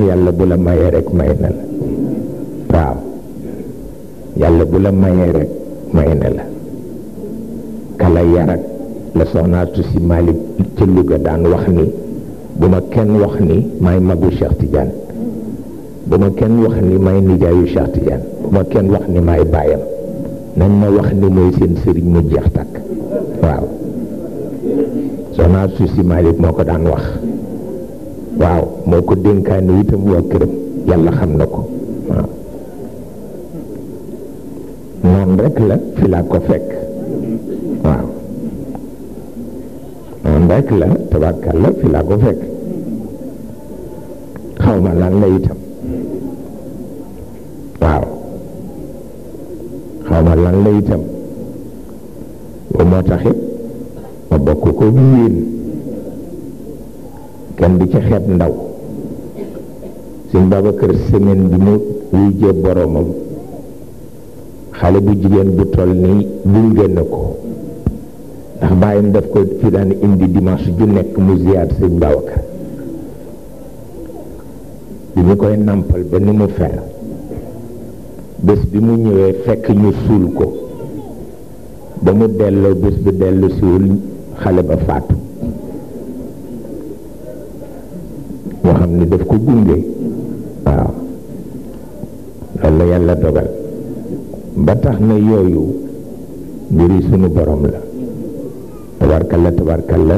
yàlla bu la mayee rek may na la waaw yàlla bu la mayee rek may na la kala yarak la soxnaatu si Malick ci Louga daan wax ni bu ma kenn wax ni may magu Cheikh Tidiane bu ma kenn wax ni may nijaayu Cheikh Tidiane bu ma kenn wax ni may baayam nañ ma wax ni mooy seen sëriñ mu jeex takk waaw soxnaatu si Malick moo ko daan wax waaw moo ko dénkaane itam waa këram yàlla xam na ko waaw noonu rek la fi laa ko fekk waaw noonu rek la tabarkalla fi laa ko fekk xaw ma lan la itam waaw xaw ma lan la itam ba moo taxit ma bokk ko bi yéen kenn di ci xeeb ndaw suñ Babacar semaine bi mu wujjee boromam xale bu jigéen bu toll nii gunge na ko ndax bàyyam daf ko fi daan indi dimanche ju nekk mu ziyaar sëñ Babacar bi ñu koy nàmpal ba ni mu fer bés bi mu ñëwee fekk ñu suul ko ba mu delloo bés bi dellu siwul xale ba faatu moo xam ni daf ko gunge waaw loolu la yàlla dogal ba tax na yooyu mbiri sunu borom la tabarkalla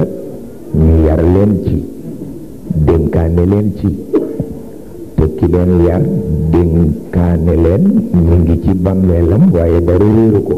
ñu yar leen ci dénkaane leen ci te ki leen yar dénkaane leen ñu ngi ci bàmmeelam waaye dara réeru ko